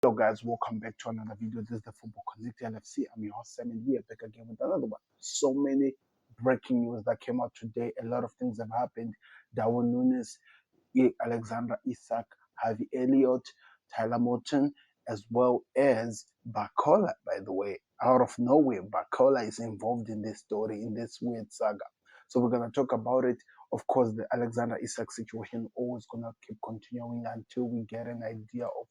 Hello guys, welcome back to another video. This is the Football Connect LFC. I'm your host Sam, and we are back again with another one. So many breaking news that came out today. A lot of things have happened. Darwin Nunez, Alexander Isak, Harvey Elliott, Tyler Morton, as well as Barcola, by the way. Out of nowhere, Barcola is involved in this story, in this weird saga. So we're going to talk about it. Of course, the Alexander Isak situation always going to keep continuing until we get an idea of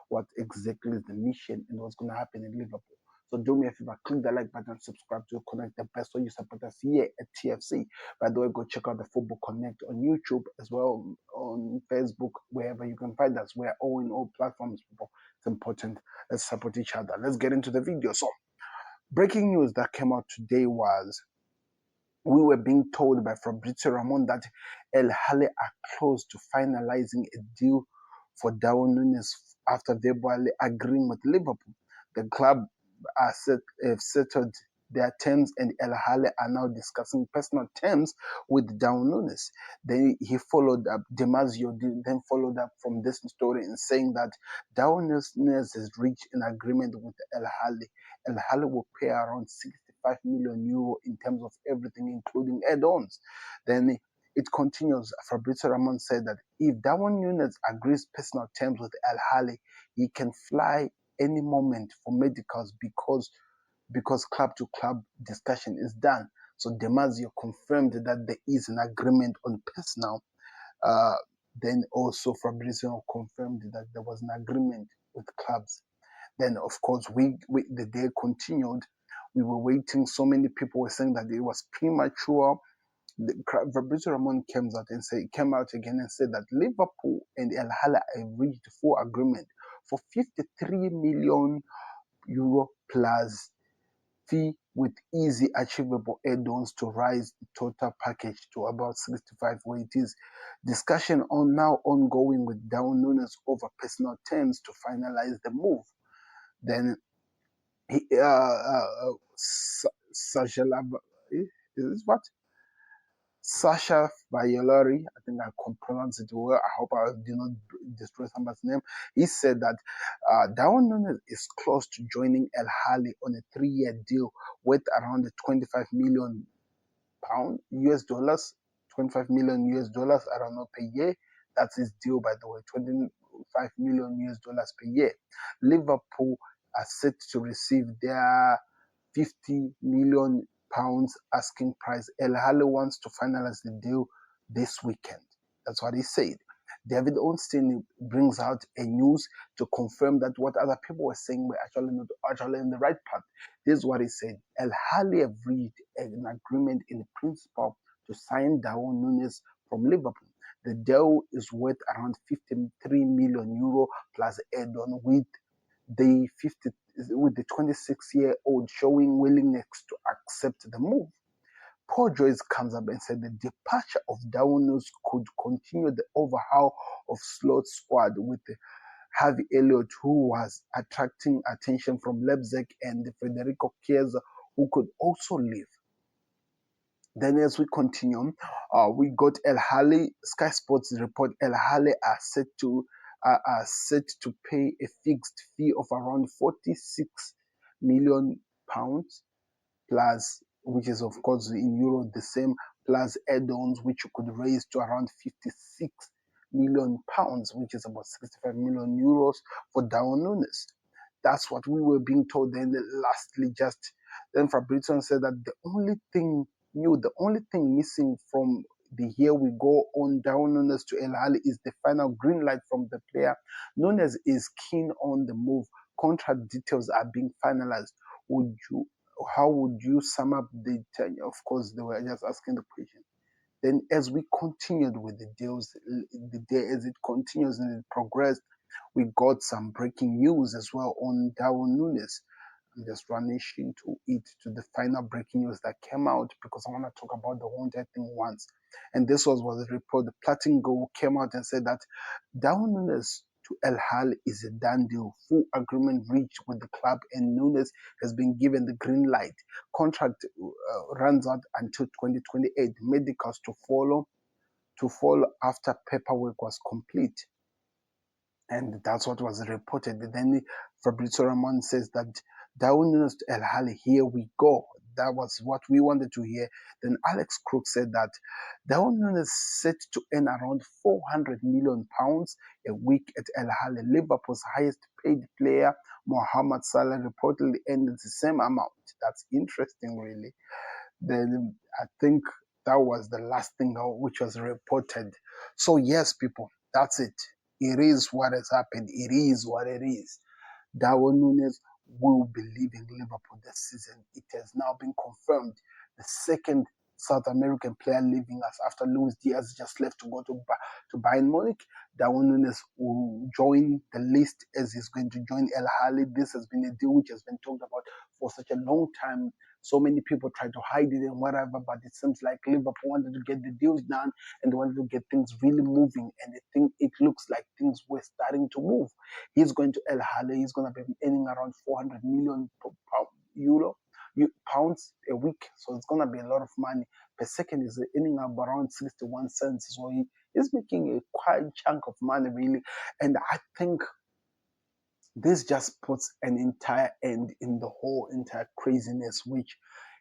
what exactly is the mission and what's going to happen in Liverpool. So do me a favor, click the like button, subscribe to Connect, the best way you support us here at TFC. By the way, go check out the Football Connect on YouTube as well, on Facebook, wherever you can find us. We're all in all platforms, people. It's important. Let's support each other. Let's get into the video. So, breaking news that came out today was we were being told by Fabrizio Ramon that El Hale are close to finalizing a deal for Darwin Nunez after verbally agreeing with Liverpool. The club have settled their terms, and El Hale are now discussing personal terms with Darwin Nunez. Then he followed up, Demasio then followed up from this story in saying that Darwin Nunez has reached an agreement with El Hale. El Hale will pay around 65 million euro in terms of everything, including add-ons. Then it continues. Fabrizio Ramon said that if Darwin Nunez agrees personal terms with El Hale, he can fly any moment for medicals because club-to-club discussion is done. So Demasio confirmed that there is an agreement on personal. Then also Fabrizio confirmed that there was an agreement with clubs. Then, of course, the day continued. We were waiting. So many people were saying that it was premature. Fabrizio Ramon came out again and said that Liverpool and El Hala have reached full agreement for 53 million euro plus fee with easy achievable add-ons to raise the total package to about 65, where it is. Discussion on now ongoing with Darwin Nunez over personal terms to finalize the move. Then Sasha is what? Sasha Bayolari, I think I can pronounce it well. I hope I did not destroy somebody's name. He said that Darwin Nunez is close to joining El Hali on a 3-year deal worth around 25 million pound US dollars, 25 million US dollars, I don't know, per year. That's his deal, by the way, 25 million US dollars per year. Liverpool are set to receive their 50 million pounds asking price. El Hale wants to finalize the deal this weekend. That's what he said. David Ornstein brings out a news to confirm that what other people were saying were actually not actually in the right path. This is what he said. El Hale have reached an agreement in principle to sign Darwin Nunez from Liverpool. The deal is worth around 53 million euro plus add-on with the 26-year-old showing willingness to accept the move. Paul Joyce comes up and said the departure of Darwin could continue the overhaul of Slot's squad with Harvey Elliott, who was attracting attention from Leipzig, and Federico Chiesa, who could also leave. Then as we continue, we got El Hale. Sky Sports report El Hale are set to pay a fixed fee of around 46 million pounds plus, which is of course in euro the same, plus add-ons which you could raise to around 56 million pounds, which is about 65 million euros for Darwin Nunez. That's what we were being told. Then lastly, then Fabrizio said that the only thing missing from the here we go on Darwin Nunez to El Hali is the final green light from the player. Nunez is keen on the move. Contract details are being finalized. How would you sum up the tenure? Of course, they were just asking the question. Then as we continued with the deals, the day as it continues and it progressed, we got some breaking news as well on Darwin Nunez. I'm just running to the final breaking news that came out because I want to talk about the whole entire thing once. And this was a report. The Platin Go came out and said that Darwin Nunez to El Hal is a done deal. Full agreement reached with the club, and Nunez has been given the green light. Contract runs out until 2028. Medicals to follow after paperwork was complete. and that's what was reported. Then Fabrizio Ramon says that Darwin Nunez to El Hali, here we go. That was what we wanted to hear. Then Alex Crook said that Darwin Nunez set to earn around £400 million a week at El Hali. Liverpool's highest paid player, Mohamed Salah, reportedly earned the same amount. That's interesting, really. Then I think that was the last thing which was reported. So yes, people, that's it. It is what has happened. It is what it is. Darwin Nunez will be leaving Liverpool this season. It has now been confirmed. The second South American player leaving us after Luis Diaz just left to go to Bayern Munich. Darwin Nunez will join the list as he's going to join El Hali. This has been a deal which has been talked about for such a long time. So many people try to hide it and whatever, but it seems like Liverpool wanted to get the deals done and they wanted to get things really moving. And I think it looks like things were starting to move. He's going to El Hali. He's going to be earning around 400 million euro pounds a week. So it's going to be a lot of money. Per second is earning up around 61 cents. So he's making a quite chunk of money, really. And I think this just puts an entire end in the whole entire craziness which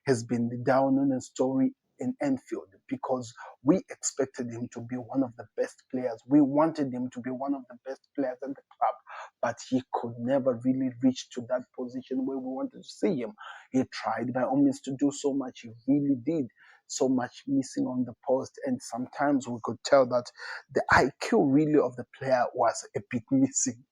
has been the Darwin story in Enfield, because we expected him to be one of the best players. We wanted him to be one of the best players in the club, but he could never really reach to that position where we wanted to see him. He tried by all means to do so much. He really did so much missing on the post, and sometimes we could tell that the IQ really of the player was a bit missing.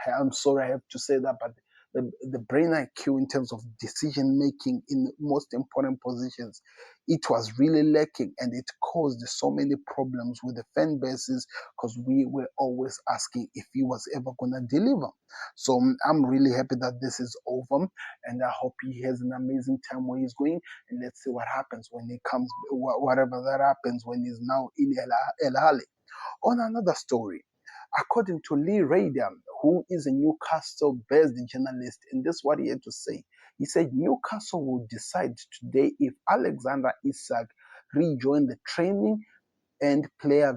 I'm sorry I have to say that, but the brain IQ in terms of decision making in most important positions, it was really lacking, and it caused so many problems with the fan bases because we were always asking if he was ever gonna deliver. So I'm really happy that this is over, and I hope he has an amazing time where he's going. And let's see what happens when he comes, whatever that happens when he's now in El Hali. On another story, according to Lee Raider, who is a Newcastle-based journalist, and this is what he had to say. He said Newcastle will decide today if Alexander Isak rejoin the training and plays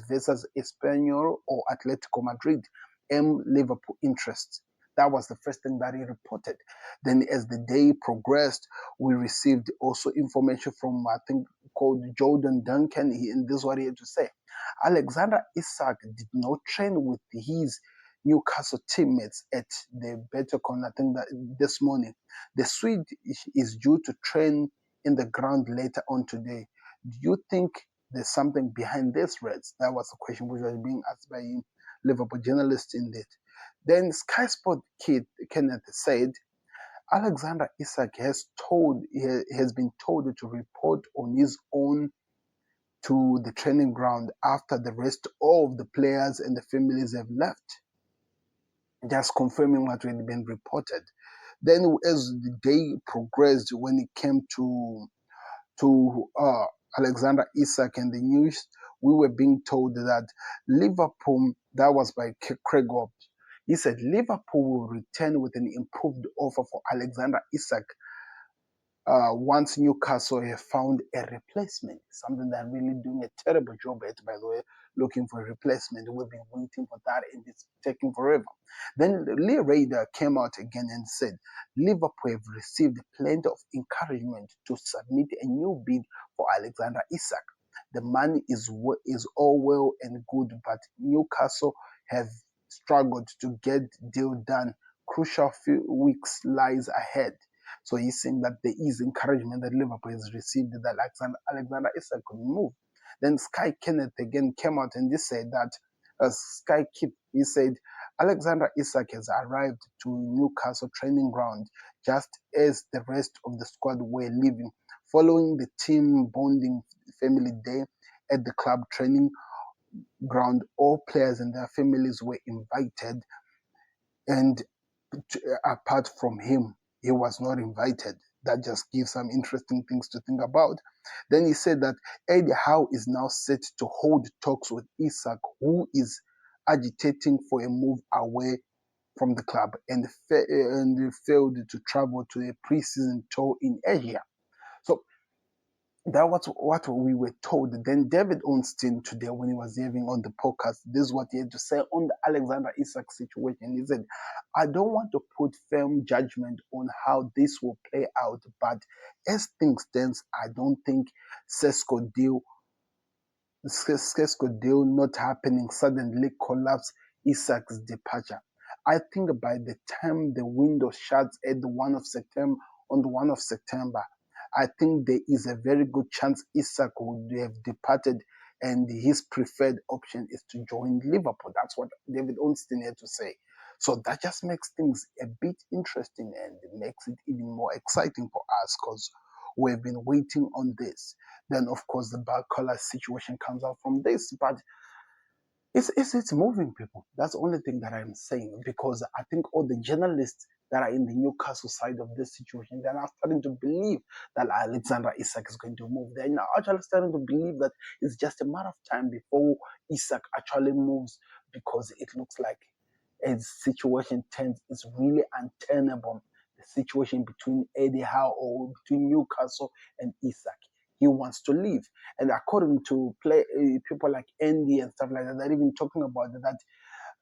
versus Espanyol or Atletico Madrid, Liverpool interests. That was the first thing that he reported. Then, as the day progressed, we received also information from, I think, called Jordan Duncan, and this is what he had to say. Alexander Isak did not train with his Newcastle teammates at the Betacon, I think, that this morning. The Swede is due to train in the ground later on today. Do you think there's something behind this, Reds? That was the question which was being asked by Liverpool journalists indeed. Then Sky Sport kid Kenneth said Alexander Isak has been told to report on his own to the training ground after the rest of the players and the families have left, just confirming what had been reported. Then, as the day progressed, when it came to Alexander Isak and the news, we were being told that Liverpool, that was by Craig Hobbs, he said Liverpool will return with an improved offer for Alexander Isak once Newcastle have found a replacement, something that really doing a terrible job at, by the way, looking for a replacement. We've been waiting for that and it's taking forever. Then Lee Raider came out again and said Liverpool have received plenty of encouragement to submit a new bid for Alexander Isak. The money is all well and good, but Newcastle have struggled to get deal done. Crucial few weeks lies ahead. So he's saying that there is encouragement that Liverpool has received that Alexander Isak could move. Then Sky Kenneth again came out and he said that Sky Kip, he said Alexander Isak has arrived to Newcastle training ground just as the rest of the squad were leaving, following the team bonding family day at the club training ground. All players and their families were invited, and apart from him, he was not invited. That just gives some interesting things to think about. Then he said that Eddie Howe is now set to hold talks with Isak, who is agitating for a move away from the club and failed to travel to a preseason tour in Asia. So That was what we were told. Then David Ornstein today, when he was having on the podcast, this is what he had to say on the Alexander Isak situation. He said, "I don't want to put firm judgment on how this will play out, but as things stands, I don't think Sesko deal Sesco deal not happening suddenly collapse Isak's departure. I think by the time the window shuts at the 1 of September on the 1 of September, I think there is a very good chance Isak would have departed and his preferred option is to join Liverpool." That's what David Ornstein had to say. So that just makes things a bit interesting and it makes it even more exciting for us because we've been waiting on this. Then, of course, the Barcola situation comes out from this, but it's moving people. That's the only thing that I'm saying because I think all the journalists that are in the Newcastle side of this situation, they're now starting to believe that Alexander Isak is going to move. They're now actually starting to believe that it's just a matter of time before Isak actually moves because it looks like a situation turns is really untenable. The situation between Eddie Howe or between Newcastle and Isak. He wants to leave. And according to people like Andy and stuff like that, they're even talking about that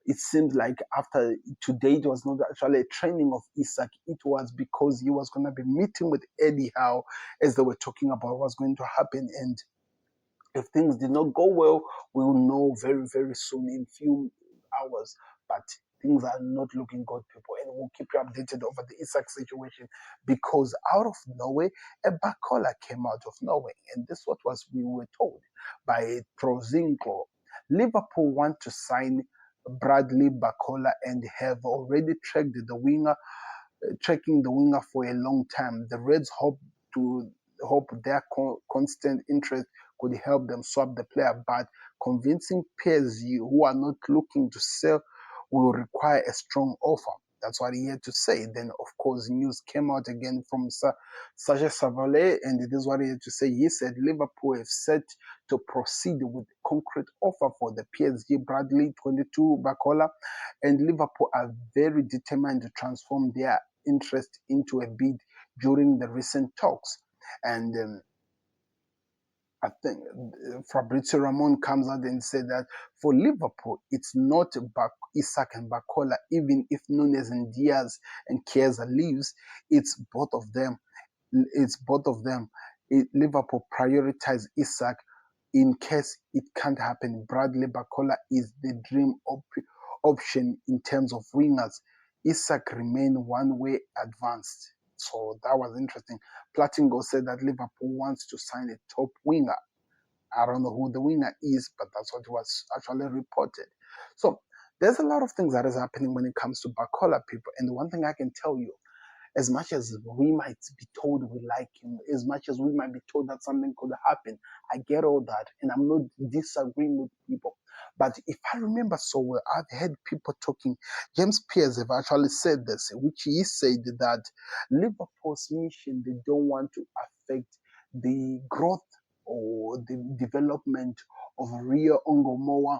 it seems like after today it was not actually a training of Isak. It was because he was going to be meeting with Eddie Howe as they were talking about what's going to happen. And if things did not go well, we will know very, very soon in few hours. But things are not looking good, people, and we'll keep you updated over the Isak situation because out of nowhere, a Barcola came out of nowhere, and this what was we were told by Prozinko. Liverpool want to sign Bradley Barcola and have already tracked the winger tracking the winger for a long time. The Reds hope their constant interest could help them swap the player, but convincing PSG who are not looking to sell will require a strong offer. That's what he had to say. Then, of course, news came out again from Sacha Savolet, and it is what he had to say. He said Liverpool have set to proceed with concrete offer for the PSG Bradley 22 Bacola, and Liverpool are very determined to transform their interest into a bid during the recent talks. And I think Fabrizio Ramon comes out and said that for Liverpool, it's not about Isak and Barcola, even if Nunez and Diaz and Chiesa leaves, it's both of them. It's both of them. Liverpool prioritize Isak in case it can't happen. Bradley Barcola is the dream option in terms of wingers. Isak remain one way advanced. So that was interesting. Platingo said that Liverpool wants to sign a top winger. I don't know who the winger is, but that's what was actually reported. So there's a lot of things that is happening when it comes to Barcola, people. And the one thing I can tell you, as much as we might be told we like him, as much as we might be told that something could happen, I get all that, and I'm not disagreeing with people. But if I remember so well, I've heard people talking. James Pierce have actually said this, which he said that Liverpool's mission, they don't want to affect the growth or the development of Rio Ongomoa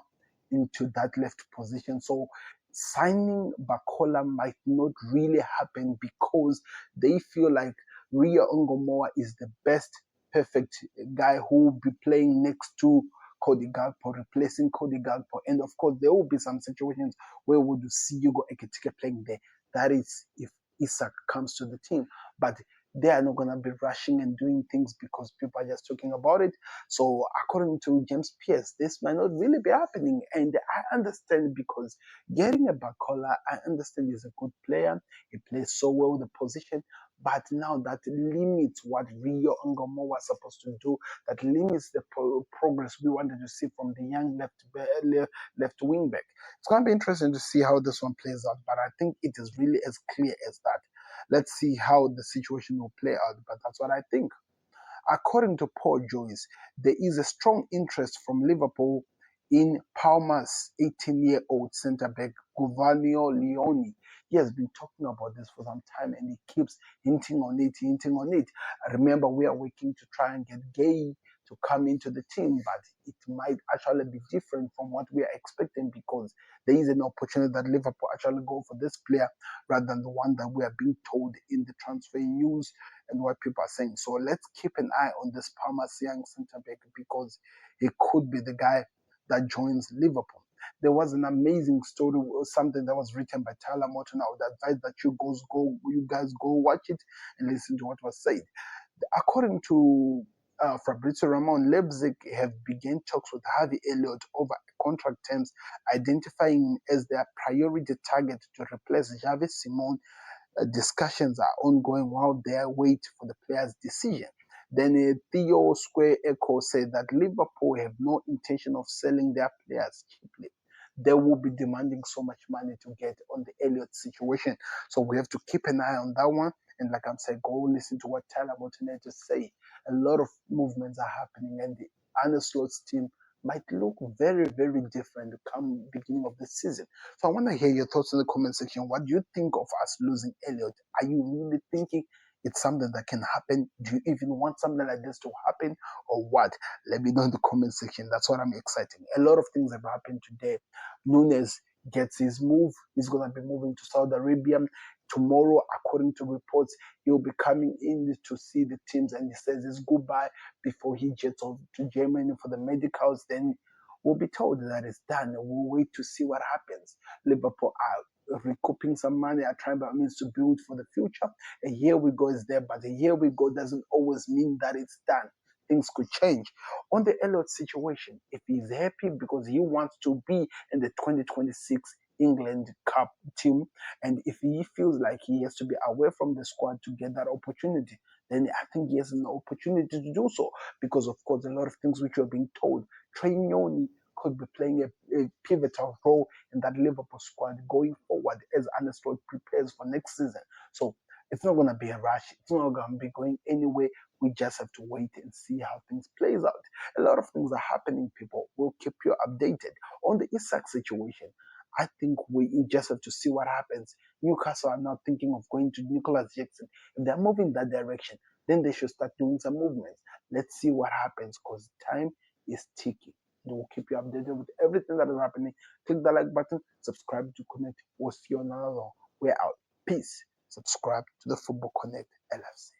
into that left position. So signing Bacola might not really happen because they feel like Ria Ongomoa is the best perfect guy who will be playing next to Cody Gakpo, replacing Cody Gakpo. And of course, there will be some situations where we would see Hugo Ekitike playing there. That is if Isak comes to the team. But they are not going to be rushing and doing things because people are just talking about it. So according to James Pierce, this might not really be happening. And I understand because getting a Bacola, I understand he's a good player. He plays so well the position. But now that limits what Rio Ngomo was supposed to do. That limits the progress we wanted to see from the young left wing back. It's going to be interesting to see how this one plays out. But I think it is really as clear as that. Let's see how the situation will play out. But that's what I think. According to Paul Joyce, there is a strong interest from Liverpool in Palmer's 18-year-old centre back, Guvanio Leone. He has been talking about this for some time and he keeps hinting on it. Remember, we are working to try and get Gay to come into the team, but it might actually be different from what we are expecting because there is an opportunity that Liverpool actually go for this player rather than the one that we are being told in the transfer news and what people are saying. So let's keep an eye on this Palmer's young centre back because he could be the guy that joins Liverpool. There was an amazing story, something that was written by Tyler Morton. I would advise that you guys go watch it and listen to what was said. According to Fabrizio Ramon, Leipzig have begun talks with Harvey Elliott over contract terms, identifying him as their priority target to replace Javi Simon. Discussions are ongoing while they wait for the player's decision. Then Theo Square Echo said that Liverpool have no intention of selling their players cheaply. They will be demanding so much money to get on the Elliott situation. So we have to keep an eye on that one. And like I'm saying, go listen to what Tyler Martinez say. A lot of movements are happening, and the Arne Slot's team might look very, very different come beginning of the season. So I want to hear your thoughts in the comment section. What do you think of us losing Elliot? Are you really thinking it's something that can happen? Do you even want something like this to happen or what? Let me know in the comment section. That's what I'm excited. A lot of things have happened today. Nunez gets his move. He's going to be moving to Saudi Arabia. Tomorrow, according to reports, he'll be coming in to see the teams and he says his goodbye before he jets off to Germany for the medicals. Then we'll be told that it's done. We'll wait to see what happens. Liverpool are recouping some money, are trying by means to build for the future. A here we go is there, but a here we go doesn't always mean that it's done. Things could change. On the Elliott situation, if he's happy because he wants to be in the 2026 England Cup team, and if he feels like he has to be away from the squad to get that opportunity, then I think he has an opportunity to do so. Because, of course, a lot of things which you're being told, Trey Nyoni could be playing a pivotal role in that Liverpool squad going forward as Arne Slot prepares for next season. So it's not going to be a rush. It's not going to be going anywhere. We just have to wait and see how things plays out. A lot of things are happening, people. We'll keep you updated on the Isak situation. I think we just have to see what happens. Newcastle are now thinking of going to Nicholas Jackson. If they're moving that direction, then they should start doing some movements. Let's see what happens because time is ticking. And we'll keep you updated with everything that is happening. Click the like button, subscribe to Connect. We'll see you on another one. We're out. Peace. Subscribe to the Football Connect LFC.